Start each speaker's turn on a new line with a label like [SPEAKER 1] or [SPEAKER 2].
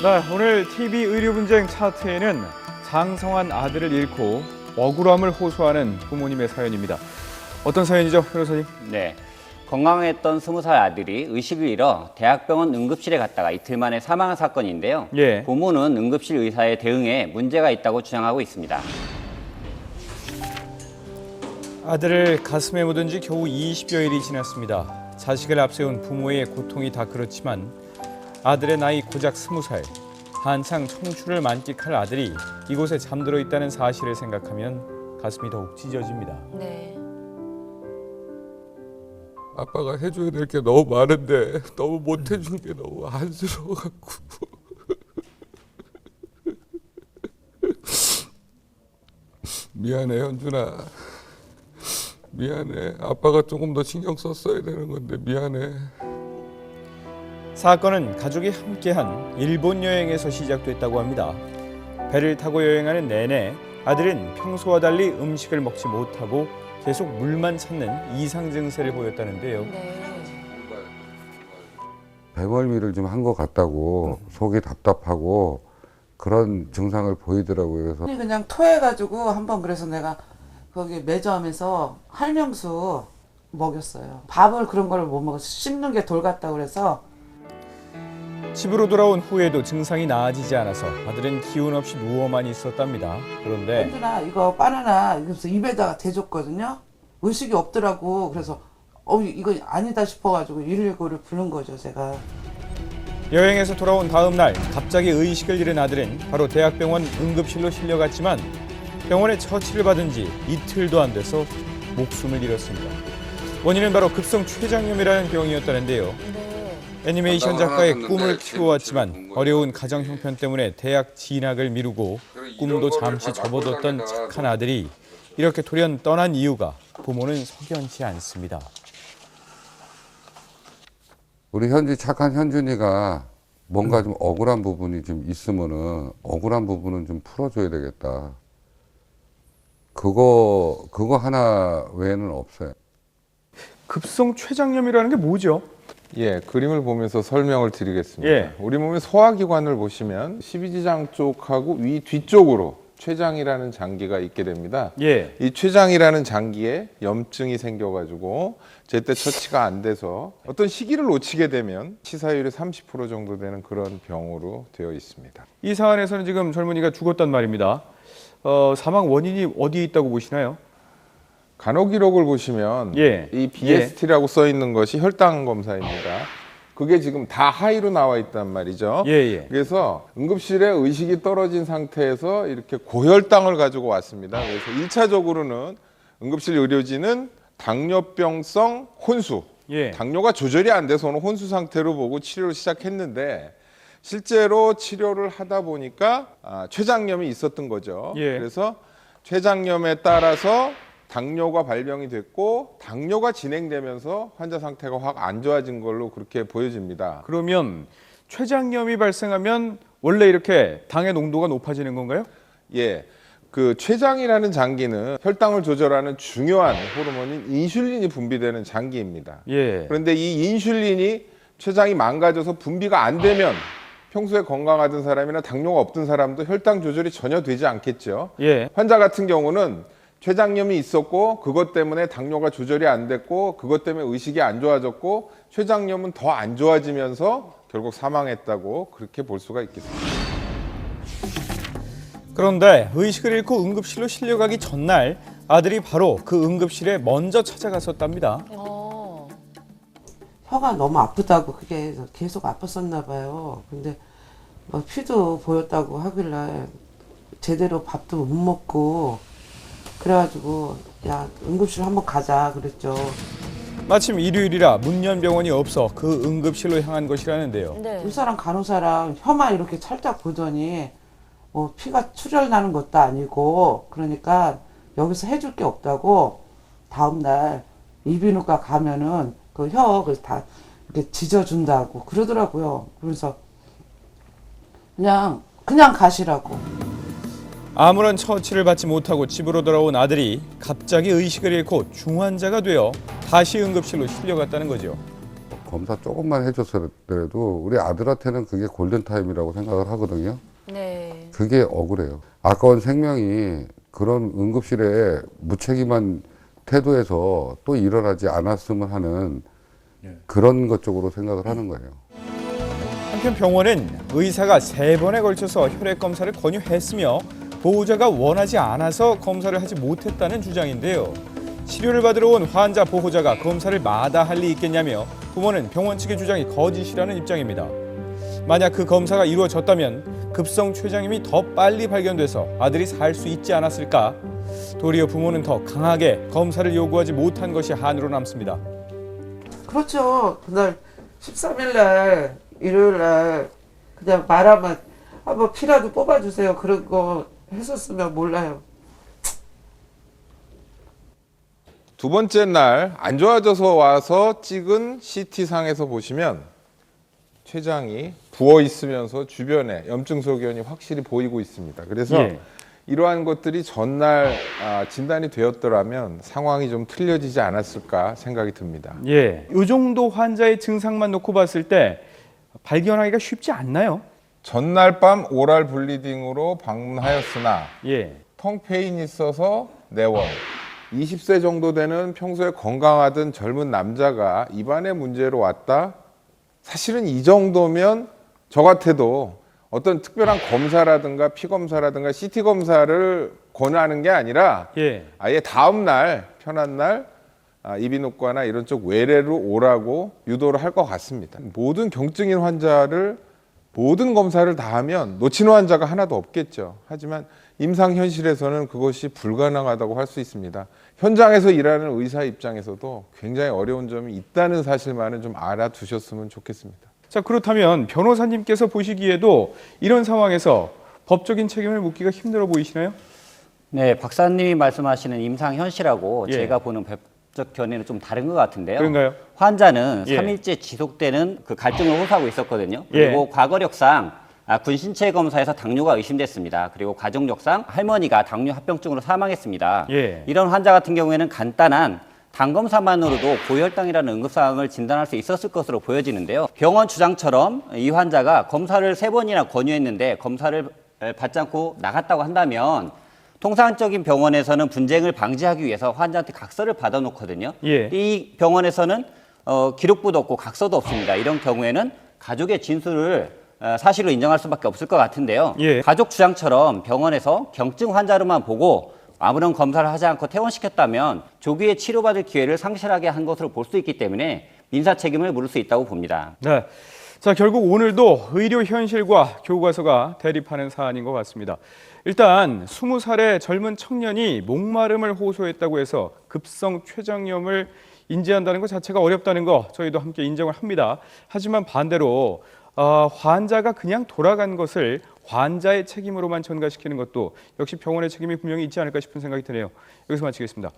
[SPEAKER 1] 네, 오늘 TV 의료 분쟁 차트에는 장성한 아들을 잃고 억울함을 호소하는 부모님의 사연입니다. 어떤 사연이죠, 변호사님?
[SPEAKER 2] 네, 건강했던 20살 아들이 의식을 잃어 대학병원 응급실에 갔다가 이틀 만에 사망한 사건인데요.
[SPEAKER 1] 예.
[SPEAKER 2] 부모는 응급실 의사의 대응에 문제가 있다고 주장하고 있습니다.
[SPEAKER 1] 아들을 가슴에 묻은 지 겨우 20여일이 지났습니다. 자식을 앞세운 부모의 고통이 다 그렇지만 아들의 나이 고작 20살, 한창 청춘을 만끽할 아들이 이곳에 잠들어 있다는 사실을 생각하면 가슴이 더욱 찢어집니다.
[SPEAKER 3] 네.
[SPEAKER 4] 아빠가 해줘야 될 게 너무 많은데 너무 못 해준 게 너무 안쓰러워갖고 미안해 현준아, 미안해. 아빠가 조금 더 신경 썼어야 되는 건데 미안해.
[SPEAKER 1] 사건은 가족이 함께한 일본 여행에서 시작됐다고 합니다. 배를 타고 여행하는 내내 아들은 평소와 달리 음식을 먹지 못하고 계속 물만 찾는 이상 증세를 보였다는데요.
[SPEAKER 3] 네.
[SPEAKER 5] 배멀미를 좀 한 것 같다고 속이 답답하고 그런 증상을 보이더라고요. 그래서
[SPEAKER 6] 그냥 토해가지고 한번 그래서 내가 거기 매점에서 할명수 먹였어요. 밥을 그런 걸 못 먹어서 씹는 게 돌 같다고 그래서
[SPEAKER 1] 집으로 돌아온 후에도 증상이 나아지지 않아서 아들은 기운 없이 누워만 있었답니다. 그런데
[SPEAKER 6] 현준아 이거 바나나 이러면서 입에다가 대줬거든요. 의식이 없더라고. 그래서 이거 아니다 싶어가지고 119를 부른 거죠 제가.
[SPEAKER 1] 여행에서 돌아온 다음 날 갑자기 의식을 잃은 아들은 바로 대학병원 응급실로 실려갔지만 병원에 처치를 받은 지 이틀도 안 돼서 목숨을 잃었습니다. 원인은 바로 급성 췌장염이라는 병이었다는데요.
[SPEAKER 3] 네.
[SPEAKER 1] 애니메이션 작가의 꿈을 키워왔지만 어려운 가정 형편 때문에 대학 진학을 미루고 꿈도 잠시 접어뒀던 착한 아들이 이렇게 돌연 떠난 이유가 부모는 석연치 않습니다.
[SPEAKER 5] 우리 착한 현준이가 뭔가 좀 억울한 부분이 좀 있으면은 억울한 부분은 좀 풀어줘야 되겠다. 그거 하나 외에는 없어요.
[SPEAKER 1] 급성 췌장염이라는 게 뭐죠?
[SPEAKER 4] 예, 그림을 보면서 설명을 드리겠습니다.
[SPEAKER 1] 예.
[SPEAKER 4] 우리 몸의 소화기관을 보시면 십이지장 쪽하고 위 뒤쪽으로 췌장이라는 장기가 있게 됩니다.
[SPEAKER 1] 예.
[SPEAKER 4] 이 췌장이라는 장기에 염증이 생겨가지고 제때 처치가 안 돼서 어떤 시기를 놓치게 되면 치사율이 30% 정도 되는 그런 병으로 되어 있습니다.
[SPEAKER 1] 이 사안에서는 지금 젊은이가 죽었단 말입니다. 사망 원인이 어디에 있다고 보시나요?
[SPEAKER 4] 간호 기록을 보시면
[SPEAKER 1] 예.
[SPEAKER 4] 이 BST라고 써 있는 것이 혈당 검사입니다. 그게 지금 다 하이로 나와 있단 말이죠.
[SPEAKER 1] 예.
[SPEAKER 4] 그래서 응급실에 의식이 떨어진 상태에서 이렇게 고혈당을 가지고 왔습니다. 그래서 1차적으로는 응급실 의료진은 당뇨병성 혼수,
[SPEAKER 1] 예.
[SPEAKER 4] 당뇨가 조절이 안 돼서는 혼수 상태로 보고 치료를 시작했는데 실제로 치료를 하다 보니까 췌장염이 있었던 거죠.
[SPEAKER 1] 예.
[SPEAKER 4] 그래서 췌장염에 따라서 당뇨가 발병이 됐고 당뇨가 진행되면서 환자 상태가 확 안 좋아진 걸로 그렇게 보여집니다.
[SPEAKER 1] 그러면 췌장염이 발생하면 원래 이렇게 당의 농도가 높아지는 건가요?
[SPEAKER 4] 예, 그 췌장이라는 장기는 혈당을 조절하는 중요한 호르몬인 인슐린이 분비되는 장기입니다.
[SPEAKER 1] 예.
[SPEAKER 4] 그런데 이 인슐린이 췌장이 망가져서 분비가 안 되면 평소에 건강하던 사람이나 당뇨가 없던 사람도 혈당 조절이 전혀 되지 않겠죠.
[SPEAKER 1] 예.
[SPEAKER 4] 환자 같은 경우는 췌장염이 있었고 그것 때문에 당뇨가 조절이 안 됐고 그것 때문에 의식이 안 좋아졌고 췌장염은 더 안 좋아지면서 결국 사망했다고 그렇게 볼 수가 있겠습니다.
[SPEAKER 1] 그런데 의식을 잃고 응급실로 실려가기 전날 아들이 바로 그 응급실에 먼저 찾아갔었답니다.
[SPEAKER 6] 혀가 너무 아프다고 그게 계속 아팠었나 봐요. 근데 피도 보였다고 하길래 제대로 밥도 못 먹고 그래가지고 야 응급실 한번 가자 그랬죠.
[SPEAKER 1] 마침 일요일이라 문연병원이 없어 그 응급실로 향한 것이라는데요.
[SPEAKER 3] 네.
[SPEAKER 6] 의사랑 간호사랑 혀만 이렇게 살짝 보더니 피가 출혈 나는 것도 아니고 그러니까 여기서 해줄 게 없다고 다음날 이비인후과 가면은 그 혀 다 이렇게 지져준다고 그러더라고요. 그래서 그냥 가시라고.
[SPEAKER 1] 아무런 처치를 받지 못하고 집으로 돌아온 아들이 갑자기 의식을 잃고 중환자가 되어 다시 응급실로 실려갔다는 거죠.
[SPEAKER 5] 검사 조금만 해줬더라도 우리 아들한테는 그게 골든타임이라고 생각을 하거든요.
[SPEAKER 3] 네.
[SPEAKER 5] 그게 억울해요. 아까운 생명이 그런 응급실에 무책임한 태도에서 또 일어나지 않았으면 하는 그런 것 쪽으로 생각을 하는 거예요.
[SPEAKER 1] 한편 병원은 의사가 3번에 걸쳐서 혈액 검사를 권유했으며 보호자가 원하지 않아서 검사를 하지 못했다는 주장인데요. 치료를 받으러 온 환자 보호자가 검사를 마다할 리 있겠냐며 부모는 병원 측의 주장이 거짓이라는 입장입니다. 만약 그 검사가 이루어졌다면 급성 췌장염이 더 빨리 발견돼서 아들이 살 수 있지 않았을까? 도리어 부모는 더 강하게 검사를 요구하지 못한 것이 한으로 남습니다.
[SPEAKER 6] 그렇죠. 그날 13일 날 일요일 날 그냥 말하면 한번 피라도 뽑아주세요. 그런 거 했었으면 몰라요.
[SPEAKER 4] 두 번째 날 안 좋아져서 와서 찍은 CT상에서 보시면 췌장이 부어 있으면서 주변에 염증 소견이 확실히 보이고 있습니다. 그래서
[SPEAKER 1] 예.
[SPEAKER 4] 이러한 것들이 전날 진단이 되었더라면 상황이 좀 틀려지지 않았을까 생각이 듭니다.
[SPEAKER 1] 예, 이 정도 환자의 증상만 놓고 봤을 때 발견하기가 쉽지 않나요?
[SPEAKER 4] 전날 밤 오랄 블리딩으로 방문하였으나
[SPEAKER 1] 예,
[SPEAKER 4] 텅 페인이 있어서 내원. 20세 정도 되는 평소에 건강하던 젊은 남자가 입안의 문제로 왔다? 사실은 이 정도면 저 같아도 어떤 특별한 검사라든가 피검사라든가 CT검사를 권하는 게 아니라
[SPEAKER 1] 예,
[SPEAKER 4] 아예 다음 날 편한 날 이비인후과나 이런 쪽 외래로 오라고 유도를 할 것 같습니다. 모든 경증인 환자를 모든 검사를 다 하면 놓치는 환자가 하나도 없겠죠. 하지만 임상 현실에서는 그것이 불가능하다고 할 수 있습니다. 현장에서 일하는 의사 입장에서도 굉장히 어려운 점이 있다는 사실만은 좀 알아두셨으면 좋겠습니다.
[SPEAKER 1] 자, 그렇다면 변호사님께서 보시기에도 이런 상황에서 법적인 책임을 묻기가 힘들어 보이시나요?
[SPEAKER 2] 네, 박사님이 말씀하시는 임상 현실하고
[SPEAKER 1] 예.
[SPEAKER 2] 제가 보는 법적 견해는 좀 다른 것 같은데요.
[SPEAKER 1] 그런가요?
[SPEAKER 2] 환자는
[SPEAKER 1] 예.
[SPEAKER 2] 3일째 지속되는 그 갈증을 호소하고 있었거든요.
[SPEAKER 1] 예.
[SPEAKER 2] 그리고 과거력상 군 신체 검사에서 당뇨가 의심됐습니다. 그리고 가족력상 할머니가 당뇨 합병증으로 사망했습니다.
[SPEAKER 1] 예.
[SPEAKER 2] 이런 환자 같은 경우에는 간단한 당 검사만으로도 고혈당이라는 응급사항을 진단할 수 있었을 것으로 보여지는데요. 병원 주장처럼 이 환자가 검사를 3번이나 권유했는데 검사를 받지 않고 나갔다고 한다면 통상적인 병원에서는 분쟁을 방지하기 위해서 환자한테 각서를 받아놓거든요.
[SPEAKER 1] 예.
[SPEAKER 2] 이 병원에서는 기록부도 없고 각서도 없습니다. 이런 경우에는 가족의 진술을 사실로 인정할 수밖에 없을 것 같은데요.
[SPEAKER 1] 예.
[SPEAKER 2] 가족 주장처럼 병원에서 경증 환자로만 보고 아무런 검사를 하지 않고 퇴원시켰다면 조기에 치료받을 기회를 상실하게 한 것으로 볼 수 있기 때문에 민사 책임을 물을 수 있다고 봅니다.
[SPEAKER 1] 네. 자, 결국 오늘도 의료 현실과 교과서가 대립하는 사안인 것 같습니다. 일단 20살의 젊은 청년이 목마름을 호소했다고 해서 급성 췌장염을 인지한다는 것 자체가 어렵다는 거 저희도 함께 인정을 합니다. 하지만 반대로 환자가 그냥 돌아간 것을 환자의 책임으로만 전가시키는 것도 역시 병원의 책임이 분명히 있지 않을까 싶은 생각이 드네요. 여기서 마치겠습니다.